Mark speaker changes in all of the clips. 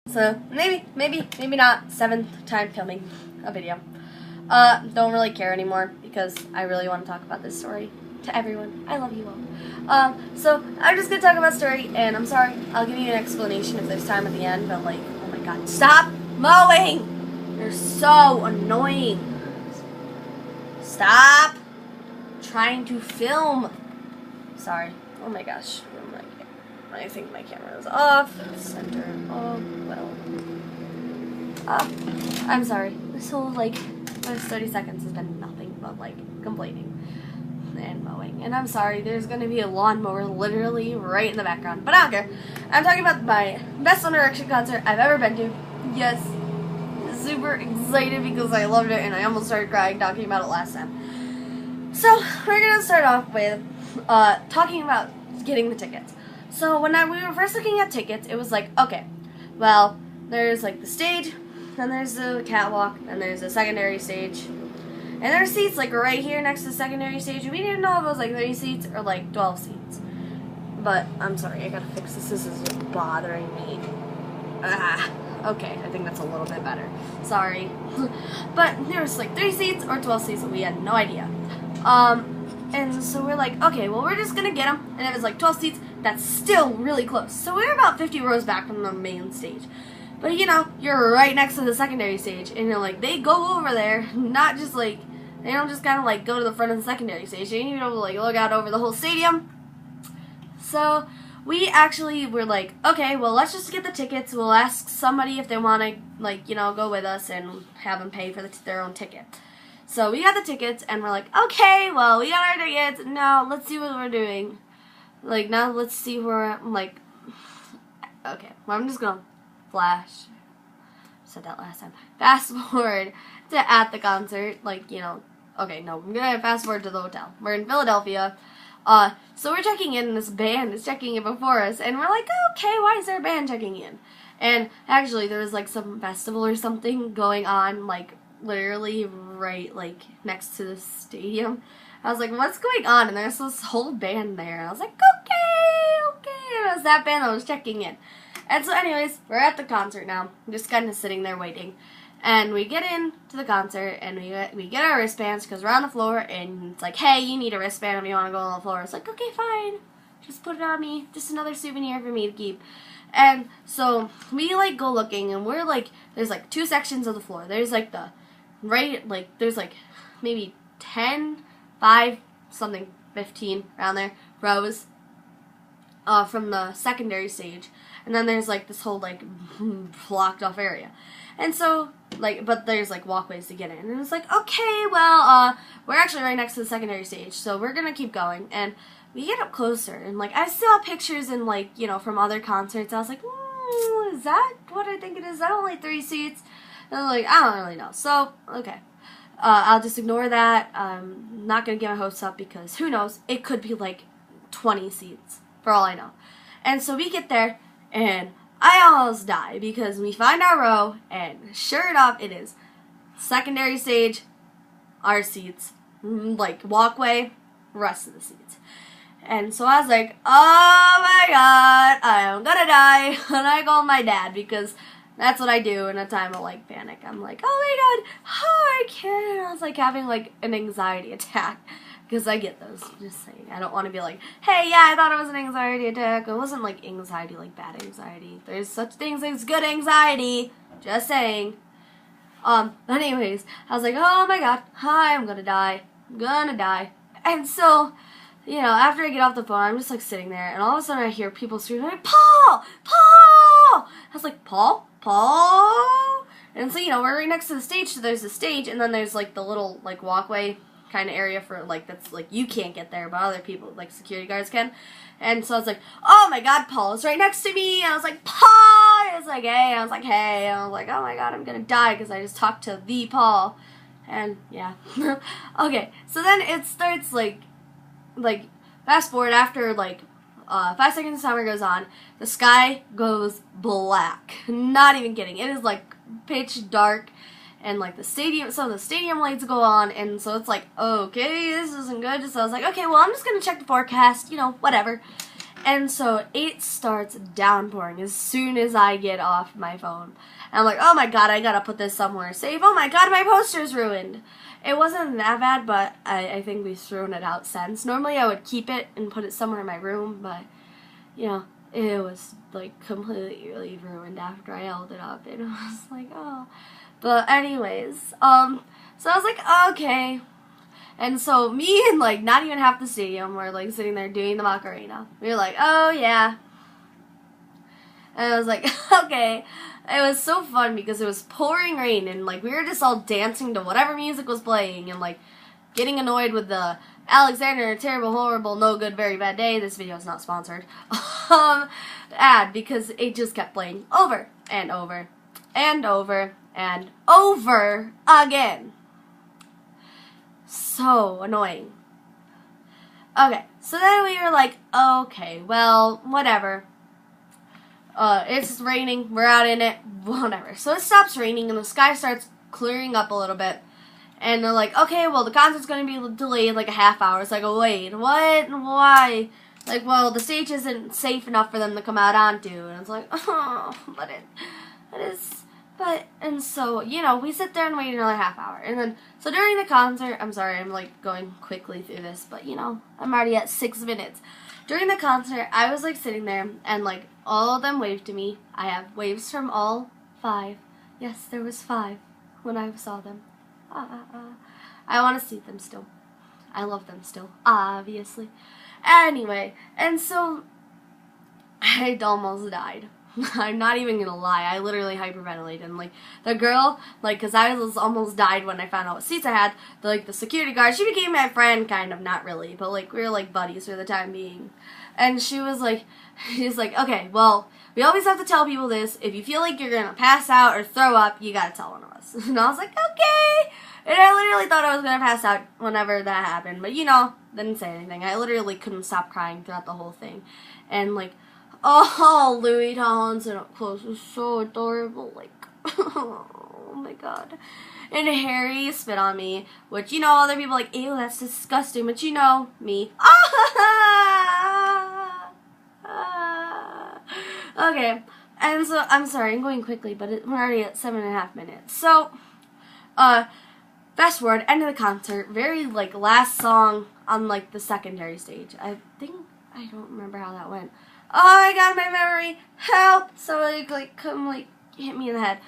Speaker 1: So maybe not 7th time filming a video. Don't really care anymore because I really want to talk about this story to everyone. I love you all. So I'm just gonna talk about story, and I'm sorry. I'll give you an explanation if there's time at the end. But like, oh my god, stop mowing! You're so annoying. Stop trying to film. Sorry. Oh my gosh. I think my camera is off. Center. Oh well. I'm sorry. This whole first 30 seconds has been nothing but complaining and mowing. And I'm sorry, there's gonna be a lawnmower literally right in the background. But I don't care. I'm talking about my best One Direction concert I've ever been to. Yes. Super excited because I loved it and I almost started crying talking about it last time. So we're gonna start off with talking about getting the tickets. So when we were first looking at tickets, it was like, okay, well, there's the stage, then there's the catwalk, and there's the secondary stage. And there's seats right here next to the secondary stage. We didn't know if it was 30 seats or 12 seats. But I'm sorry, I gotta fix this. This is just bothering me. Okay, I think that's a little bit better. Sorry. But there was 3 seats or 12 seats, and we had no idea. And so we're like, okay, well, we're just gonna get them. And if it's 12 seats, that's still really close. So we're about 50 rows back from the main stage. But you're right next to the secondary stage. And they go over there, not just they don't just kind of go to the front of the secondary stage. They need to look out over the whole stadium. So we actually were like, okay, well, let's just get the tickets. We'll ask somebody if they want to, go with us and have them pay for their own ticket. So we got the tickets, and we're like, okay, well, we got our tickets. Now let's see what we're doing. Now let's see where, okay, well, I'm just gonna said that last time. Fast forward to at the concert, okay, no, I'm gonna fast forward to the hotel. We're in Philadelphia. So we're checking in, and this band is checking in before us, and we're like, okay, why is there a band checking in? And actually, there was some festival or something going on, literally right next to the stadium. I was like, what's going on? And there's this whole band there. I was like, okay. And it was that band that was checking in. And so anyways, we're at the concert now. I'm just kind of sitting there waiting. And we get in to the concert, and we get our wristbands because we're on the floor, and it's like, hey, you need a wristband if you want to go on the floor. It's like, okay, fine. Just put it on me. Just another souvenir for me to keep. And so we go looking, and we're there's 2 sections of the floor. There's the there's maybe 10, 5, something, 15 around there rows from the secondary stage, and then there's this whole blocked off area. And so but there's walkways to get in, and it's okay, well, we're actually right next to the secondary stage, so we're gonna keep going. And we get up closer, and I saw pictures and from other concerts. I was like, is that what I think it is? Is that only 3 seats? And I'm I don't really know. So, okay. I'll just ignore that. I'm not going to get my hopes up because who knows? It could be 20 seats for all I know. And so we get there, and I almost die because we find our row, and sure enough, it is secondary stage, our seats, walkway, rest of the seats. And so I was like, oh my god, I'm gonna die. And I called my dad because that's what I do in a time of panic. I'm like, oh my god, I can't. I was having an anxiety attack because I get those. Just saying, I don't want to be hey, yeah, I thought it was an anxiety attack. It wasn't anxiety, bad anxiety. There's such things as good anxiety. Just saying. But anyways, I was like, oh my god, I'm gonna die. I'm gonna die. And so, after I get off the phone, I'm just sitting there, and all of a sudden I hear people screaming, Paul! Paul! I was like, Paul? And so, we're right next to the stage, so there's the stage, and then there's the little walkway kind of area for that's you can't get there, but other people, security guards can. And so I was like, oh my god, Paul is right next to me. And I was like, Paul! I was like, hey. I was like, hey. And I was like, oh my god, I'm gonna die because I just talked to the Paul. And yeah. Okay, so then it starts fast forward after 5 seconds of timer goes on, the sky goes black. Not even kidding. It is pitch dark, and the stadium, some of the stadium lights go on, and so it's okay, this isn't good. So I was like, okay, well, I'm just gonna check the forecast, whatever. And so it starts downpouring as soon as I get off my phone. And I'm like, oh my god, I gotta put this somewhere safe. Oh my god, my poster's ruined. It wasn't that bad, but I think we've thrown it out since. Normally I would keep it and put it somewhere in my room, but, you know, it was, like, completely ruined after I held it up. And I was like, oh. But anyways, so I was like, okay. And so me and, like, not even half the stadium were, like, sitting there doing the Macarena. We were like, oh, yeah. And I was like, okay. It was so fun because it was pouring rain and, like, we were just all dancing to whatever music was playing and, like, getting annoyed with the Alexander Terrible, Horrible, No Good, Very Bad Day. This video is not sponsored. Ad because it just kept playing over and over and over and over again. So annoying. Okay, so then we were like, okay, well, whatever. It's raining, we're out in it, whatever. So it stops raining and the sky starts clearing up a little bit. And they're like, okay, well, the concert's going to be delayed like a half hour. It's like, oh, wait, what? Why? Like, well, the stage isn't safe enough for them to come out onto. And it's like, oh, but it is. But, and so, you know, we sit there and wait another half hour. And then, so during the concert, I'm sorry, I'm, like, going quickly through this, but, you know, I'm already at 6 minutes. During the concert, I was, like, sitting there, and, like, all of them waved to me. I have waves from all 5. Yes, there was 5 when I saw them. I want to see them still. I love them still, obviously. Anyway, and so, I almost died. I'm not even gonna lie, I literally hyperventilated, and, like, the girl, like, cause I was almost died when I found out what seats I had, the security guard, she became my friend, kind of, not really, but, like, we were, like, buddies for the time being, and she was like, okay, well, we always have to tell people this, if you feel like you're gonna pass out or throw up, you gotta tell one of us, and I was like, okay, and I literally thought I was gonna pass out whenever that happened, but, you know, didn't say anything, I literally couldn't stop crying throughout the whole thing, and, like, oh, Louis Tomlinson up close was so adorable, like, oh my god. And Harry spit on me, which, you know, other people are like, ew, that's disgusting, but you know, me. Okay, and so, I'm sorry, I'm going quickly, but we're already at 7.5 minutes. So, fast forward, end of the concert, very, like, last song on, like, the secondary stage. I don't remember how that went. Oh my god, my memory, help! Somebody, like, come, like, hit me in the head.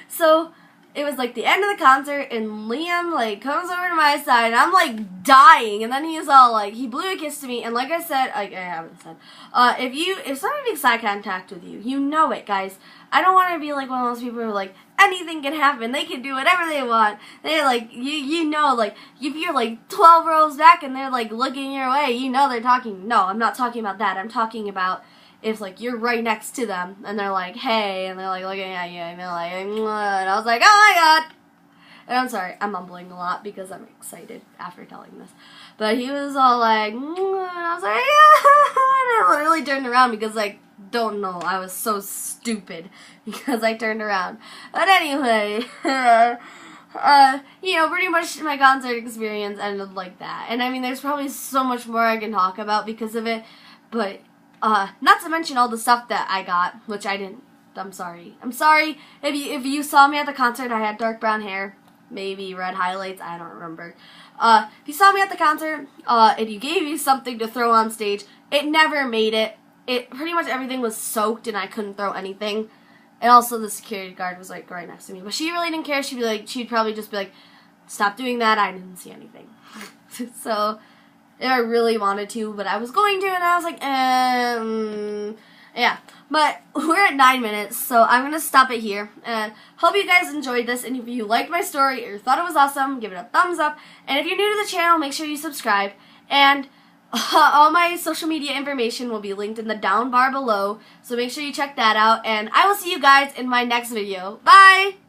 Speaker 1: So, it was, like, the end of the concert, and Liam, like, comes over to my side, and I'm, like, dying, and then he's all, like, he blew a kiss to me, and like I said, like, I haven't said, if somebody makes eye contact with you, you know it, guys. I don't want to be, like, one of those people who are, like, anything can happen, they can do whatever they want. They're, like, you know, like, if you're, like, 12 rows back, and they're, like, looking your way, you know they're talking. No, I'm not talking about that, I'm talking about if, like, you're right next to them, and they're like, hey, and they're, like, looking at you, and they're like, mwah, and I was like, oh my god! And I'm sorry, I'm mumbling a lot, because I'm excited after telling this. But he was all like, mwah, and I was like, yeah! And I literally turned around, because, like, don't know, I was so stupid, because I turned around. But anyway, you know, pretty much my concert experience ended like that. And I mean, there's probably so much more I can talk about because of it, but, not to mention all the stuff that I got, which I didn't. I'm sorry. I'm sorry if you saw me at the concert. I had dark brown hair, maybe red highlights. I don't remember. If you saw me at the concert, and you gave me something to throw on stage, it never made it. It pretty much everything was soaked, and I couldn't throw anything. And also the security guard was like right next to me, but she really didn't care. She'd probably just be like, "Stop doing that. I didn't see anything." So. If I really wanted to, but I was going to, and I was like, yeah. But we're at 9 minutes, so I'm going to stop it here. And hope you guys enjoyed this, and if you liked my story or thought it was awesome, give it a thumbs up. And if you're new to the channel, make sure you subscribe. And all my social media information will be linked in the down bar below, so make sure you check that out. And I will see you guys in my next video. Bye!